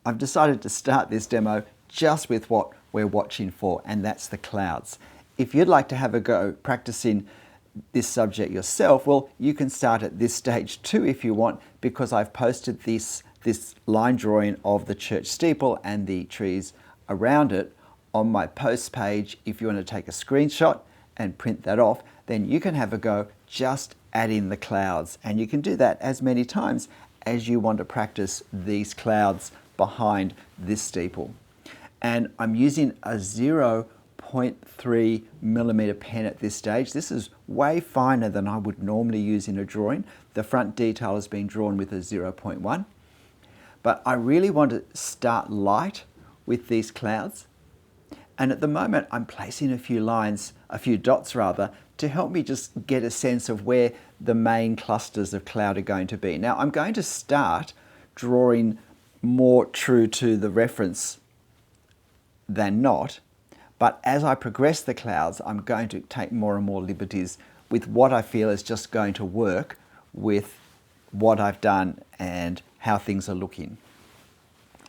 I've decided to start this demo just with what we're watching for, and that's the clouds. If you'd like to have a go practicing this subject yourself, well, you can start at this stage too if you want, because I've posted this line drawing of the church steeple and the trees around it on my post page. If you want to take a screenshot and print that off, then you can have a go just adding the clouds, and you can do that as many times as you want to practice these clouds behind this steeple. And I'm using a 0.3 millimeter pen at this stage. This is way finer than I would normally use in a drawing. The front detail has been drawn with a 0.1. But I really want to start light with these clouds. And at the moment, I'm placing a few lines, a few dots rather, to help me just get a sense of where the main clusters of cloud are going to be. Now, I'm going to start drawing more true to the reference than not, but as I progress the clouds, I'm going to take more and more liberties with what I feel is just going to work with what I've done and how things are looking.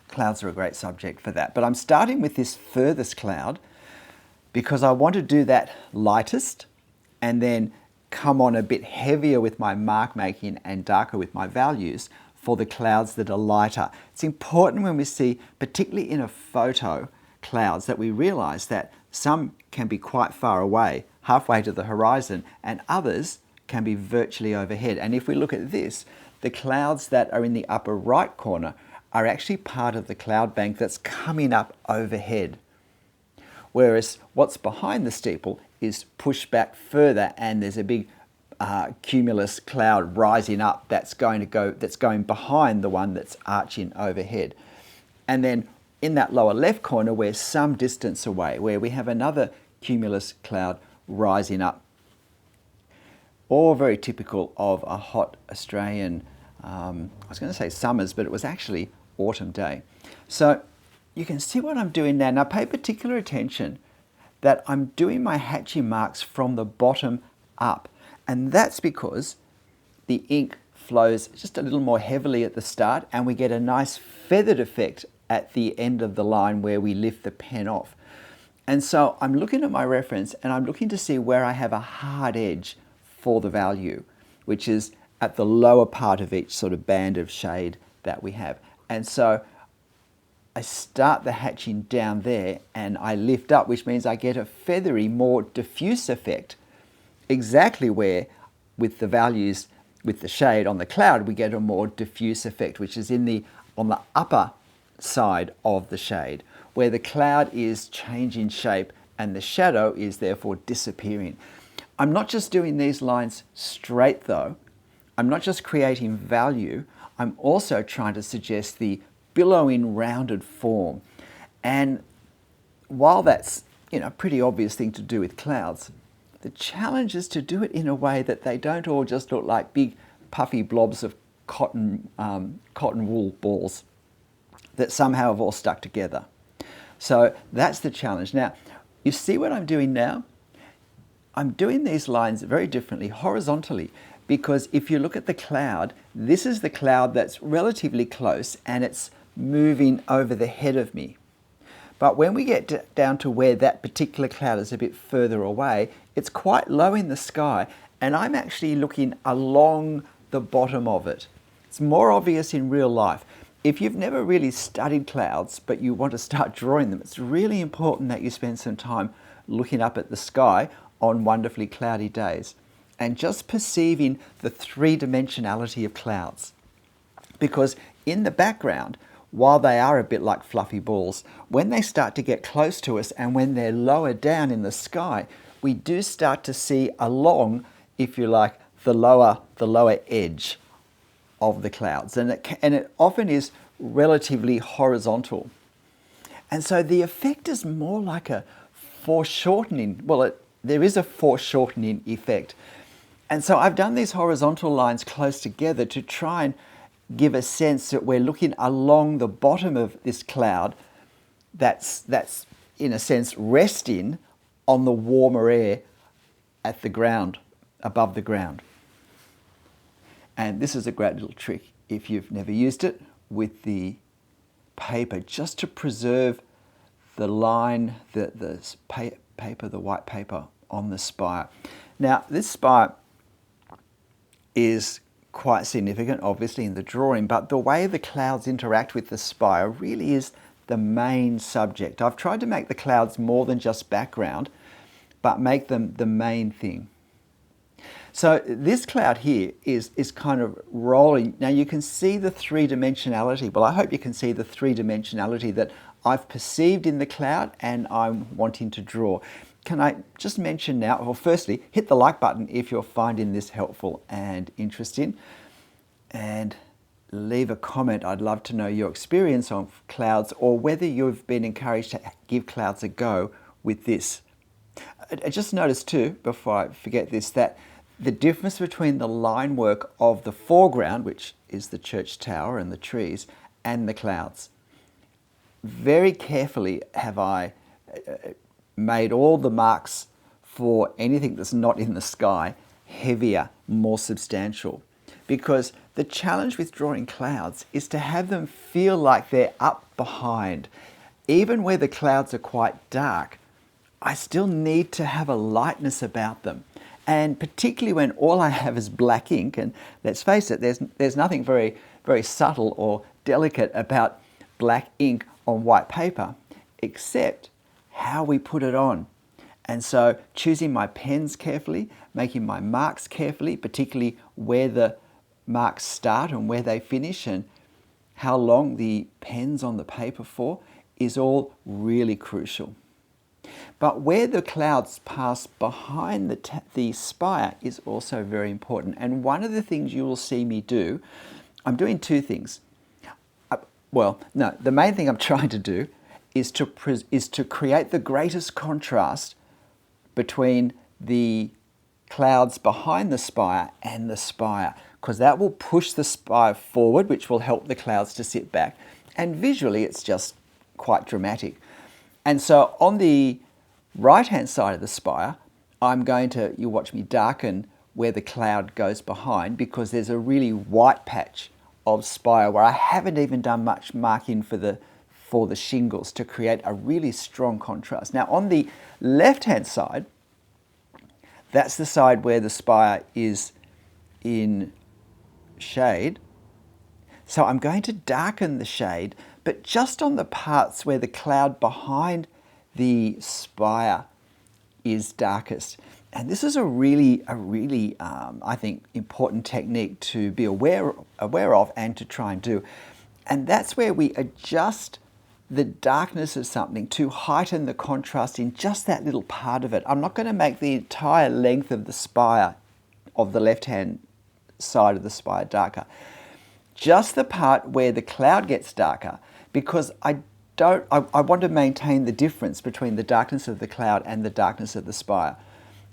Clouds are a great subject for that, but I'm starting with this furthest cloud because I want to do that lightest and then come on a bit heavier with my mark making and darker with my values for the clouds that are lighter. It's important when we see, particularly in a photo, clouds, that we realize that some can be quite far away, halfway to the horizon, and others can be virtually overhead. And if we look at this, the clouds that are in the upper right corner are actually part of the cloud bank that's coming up overhead. Whereas what's behind the steeple is pushed back further, and there's a big cumulus cloud rising up that's going behind the one that's arching overhead. And then in that lower left corner, we're some distance away, where we have another cumulus cloud rising up. All very typical of a hot Australian, I was going to say summers, but it was actually autumn day. So you can see what I'm doing now. Now pay particular attention that I'm doing my hatching marks from the bottom up. And that's because the ink flows just a little more heavily at the start, and we get a nice feathered effect at the end of the line where we lift the pen off. And so I'm looking at my reference and I'm looking to see where I have a hard edge for the value, which is at the lower part of each sort of band of shade that we have. And so I start the hatching down there and I lift up, which means I get a feathery, more diffuse effect, exactly where with the values, with the shade on the cloud, we get a more diffuse effect, which is on the upper side of the shade, where the cloud is changing shape and the shadow is therefore disappearing. I'm not just doing these lines straight though. I'm not just creating value. I'm also trying to suggest the billowing rounded form. And while that's a pretty obvious thing to do with clouds, the challenge is to do it in a way that they don't all just look like big puffy blobs of cotton wool balls that somehow have all stuck together. So that's the challenge. Now, you see what I'm doing now? I'm doing these lines very differently, horizontally, because if you look at the cloud, this is the cloud that's relatively close and it's moving over the head of me. But when we get down to where that particular cloud is a bit further away, it's quite low in the sky, and I'm actually looking along the bottom of it. It's more obvious in real life. If you've never really studied clouds, but you want to start drawing them, it's really important that you spend some time looking up at the sky on wonderfully cloudy days and just perceiving the three-dimensionality of clouds. Because in the background, while they are a bit like fluffy balls, when they start to get close to us and when they're lower down in the sky, we do start to see along, if you like, the lower edge of the clouds. And it often is relatively horizontal. And so the effect is more like a foreshortening. Well, there is a foreshortening effect. And so I've done these horizontal lines close together to try and give a sense that we're looking along the bottom of this cloud that's in a sense resting on the warmer air at the ground, above the ground. And this is a great little trick if you've never used it with the paper just to preserve the line, the paper, the white paper on the spire. Now, this spire is quite significant, obviously, in the drawing, but the way the clouds interact with the spire really is the main subject. I've tried to make the clouds more than just background, but make them the main thing. So this cloud here is kind of rolling. Now you can see the three-dimensionality. Well, I hope you can see the three-dimensionality that I've perceived in the cloud and I'm wanting to draw. Can I just mention now, well, firstly, hit the like button if you're finding this helpful and interesting, and leave a comment. I'd love to know your experience on clouds or whether you've been encouraged to give clouds a go with this. I just noticed too, before I forget this, that the difference between the line work of the foreground, which is the church tower and the trees, and the clouds. Very carefully have I made all the marks for anything that's not in the sky heavier, more substantial. Because the challenge with drawing clouds is to have them feel like they're up behind. Even where the clouds are quite dark, I still need to have a lightness about them. And particularly when all I have is black ink, and let's face it, there's nothing very subtle or delicate about black ink on white paper, except how we put it on. And so choosing my pens carefully, making my marks carefully, particularly where the marks start and where they finish and how long the pen's on the paper for, is all really crucial. But where the clouds pass behind the spire is also very important. And one of the things you will see me do, I'm doing two things. The main thing I'm trying to do is to create the greatest contrast between the clouds behind the spire and the spire, because that will push the spire forward, which will help the clouds to sit back. And visually, it's just quite dramatic. And so on the right-hand side of the spire, I'm going to, you watch me darken where the cloud goes behind, because there's a really white patch of spire where I haven't even done much marking for the shingles to create a really strong contrast. Now on the left-hand side, that's the side where the spire is in shade. So I'm going to darken the shade, but just on the parts where the cloud behind the spire is darkest. And this is a really, I think, important technique to be aware of and to try and do. And that's where we adjust the darkness of something to heighten the contrast in just that little part of it. I'm not going to make the entire length of the spire, of the left-hand side of the spire, darker. Just the part where the cloud gets darker, because I want to maintain the difference between the darkness of the cloud and the darkness of the spire.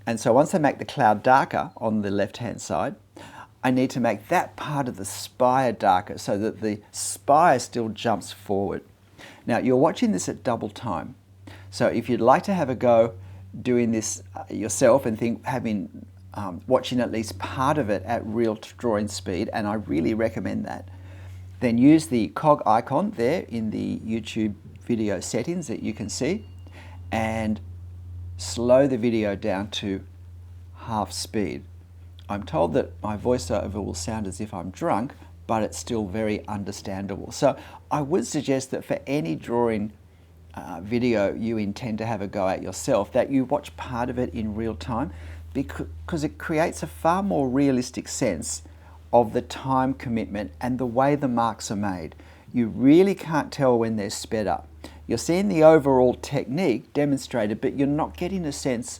And so once I make the cloud darker on the left-hand side, I need to make that part of the spire darker so that the spire still jumps forward. Now, you're watching this at double time. So if you'd like to have a go doing this yourself and watching at least part of it at real drawing speed, and I really recommend that, then use the cog icon there in the YouTube video settings that you can see, and slow the video down to half speed. I'm told that my voiceover will sound as if I'm drunk, but it's still very understandable. So I would suggest that for any drawing video you intend to have a go at yourself, that you watch part of it in real time, because it creates a far more realistic sense of the time commitment and the way the marks are made. You really can't tell when they're sped up. You're seeing the overall technique demonstrated, but you're not getting a sense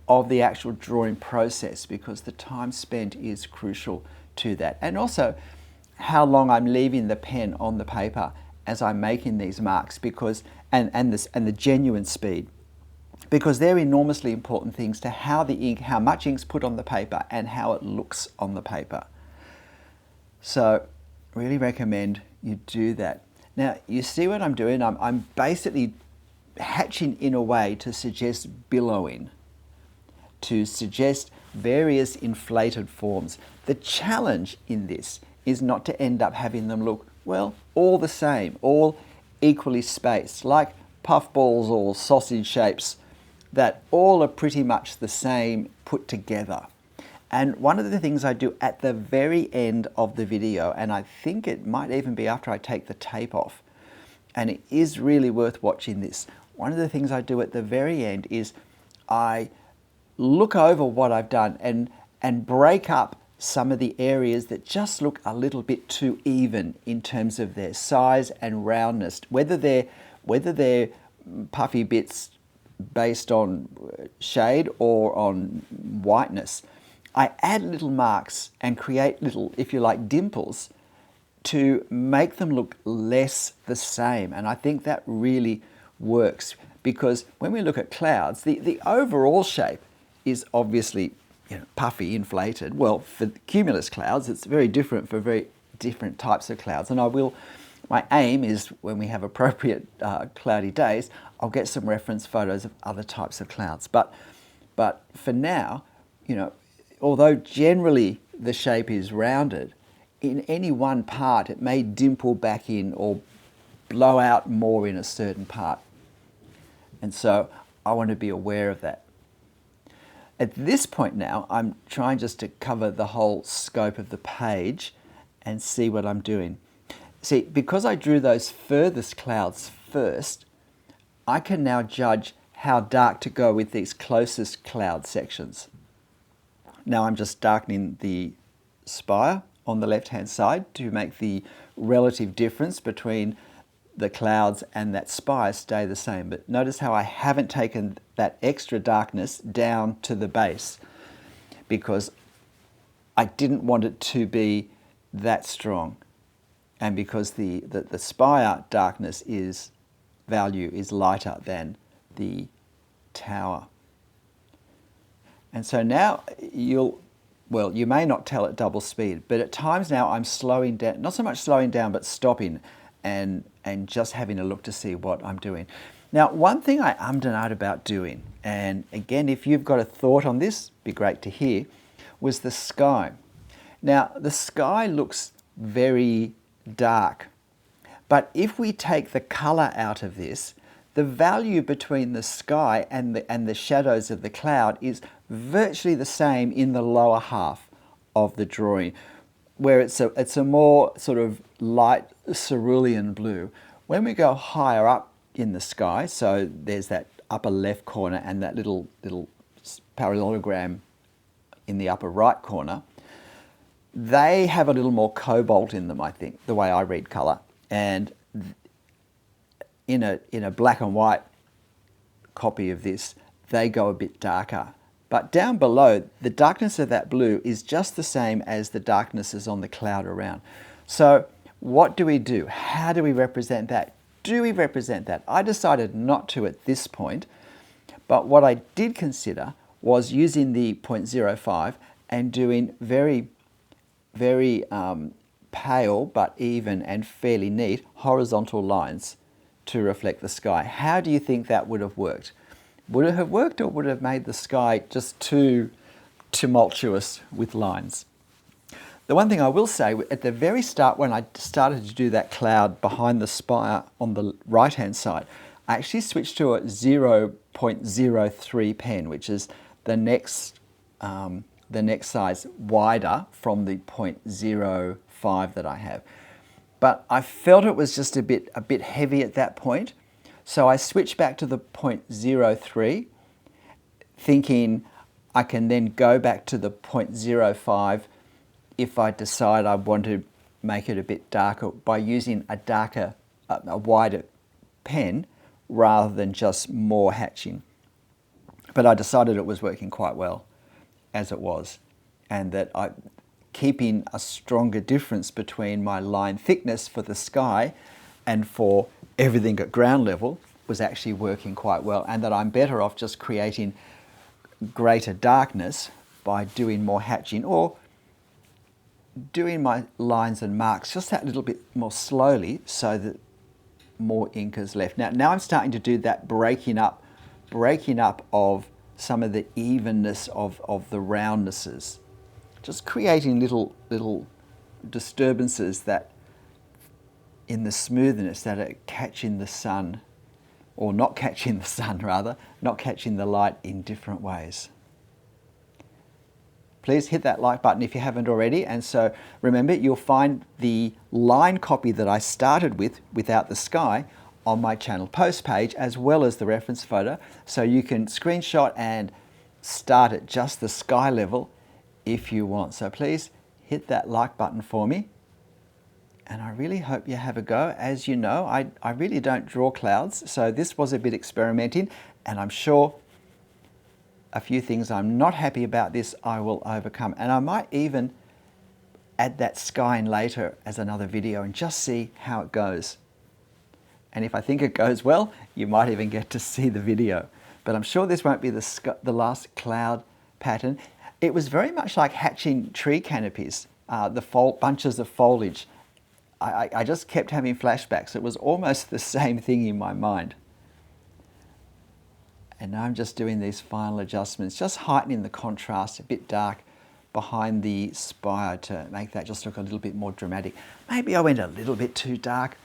of the actual drawing process, because the time spent is crucial to that. And also how long I'm leaving the pen on the paper as I'm making these marks, and the genuine speed, because they're enormously important things to how much ink's put on the paper and how it looks on the paper. So really recommend you do that. Now, you see what I'm doing? I'm basically hatching in a way to suggest billowing, to suggest various inflated forms. The challenge in this is not to end up having them look, well, all the same, all equally spaced, like puffballs or sausage shapes that all are pretty much the same put together. And one of the things I do at the very end of the video, and I think it might even be after I take the tape off, and it is really worth watching this. One of the things I do at the very end is I look over what I've done and break up some of the areas that just look a little bit too even in terms of their size and roundness, whether they're puffy bits based on shade or on whiteness. I add little marks and create little, if you like, dimples to make them look less the same. And I think that really works, because when we look at clouds, the overall shape is obviously, you know, puffy, inflated. Well, for cumulus clouds, it's very different for very different types of clouds. And my aim is, when we have appropriate cloudy days, I'll get some reference photos of other types of clouds. But for now, you know, although generally the shape is rounded, in any one part it may dimple back in or blow out more in a certain part. And so I want to be aware of that. At this point now, I'm trying just to cover the whole scope of the page and see what I'm doing. See, because I drew those furthest clouds first, I can now judge how dark to go with these closest cloud sections. Now I'm just darkening the spire on the left-hand side to make the relative difference between the clouds and that spire stay the same. But notice how I haven't taken that extra darkness down to the base, because I didn't want it to be that strong, and because the spire darkness value is lighter than the tower. And so now you may not tell at double speed, but at times now I'm slowing down, not so much slowing down, but stopping and just having a look to see what I'm doing. Now, one thing I ummed and ahed about doing, and again, if you've got a thought on this, it'd be great to hear, was the sky. Now, the sky looks very dark, but if we take the color out of this, the value between the sky and the shadows of the cloud is virtually the same in the lower half of the drawing, where it's a more sort of light cerulean blue. When we go higher up in the sky, so there's that upper left corner and that little parallelogram in the upper right corner, they have a little more cobalt in them, I think, the way I read color. And in a black and white copy of this, they go a bit darker. But down below, the darkness of that blue is just the same as the darknesses on the cloud around. So what do we do? How do we represent that? Do we represent that? I decided not to at this point, but what I did consider was using the 0.05 and doing very, very pale but even and fairly neat horizontal lines to reflect the sky. How do you think that would have worked? Would it have worked, or would it have made the sky just too tumultuous with lines? The one thing I will say, at the very start when I started to do that cloud behind the spire on the right hand side, I actually switched to a 0.03 pen, which is the next size wider from the 0.05 that I have. But I felt it was just a bit heavy at that point, so I switched back to the 0.03, thinking I can then go back to the 0.05 if I decide I want to make it a bit darker by using a wider pen rather than just more hatching. But I decided it was working quite well as it was, and that keeping a stronger difference between my line thickness for the sky and for everything at ground level was actually working quite well, and that I'm better off just creating greater darkness by doing more hatching or doing my lines and marks just that little bit more slowly so that more ink is left. Now I'm starting to do that breaking up of some of the evenness of the roundnesses, just creating little disturbances that in the smoothness, that are catching the sun, or not catching the sun rather, not catching the light in different ways. Please hit that like button if you haven't already. And so remember, you'll find the line copy that I started with, without the sky, on my channel post page, as well as the reference photo. So you can screenshot and start at just the sky level if you want. So please hit that like button for me. And I really hope you have a go. As you know, I really don't draw clouds, so this was a bit experimenting, and I'm sure a few things I'm not happy about this I will overcome. And I might even add that sky in later as another video and just see how it goes. And if I think it goes well, you might even get to see the video. But I'm sure this won't be the last cloud pattern. It was very much like hatching tree canopies, the bunches of foliage. I just kept having flashbacks. It was almost the same thing in my mind. And now I'm just doing these final adjustments, just heightening the contrast, a bit dark behind the spire to make that just look a little bit more dramatic. Maybe I went a little bit too dark,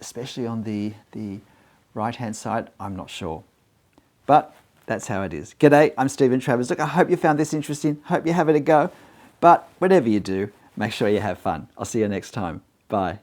especially on the right-hand side. I'm not sure. But that's how it is. G'day, I'm Stephen Travers. Look, I hope you found this interesting. Hope you're having a go. But whatever you do, make sure you have fun. I'll see you next time. Bye.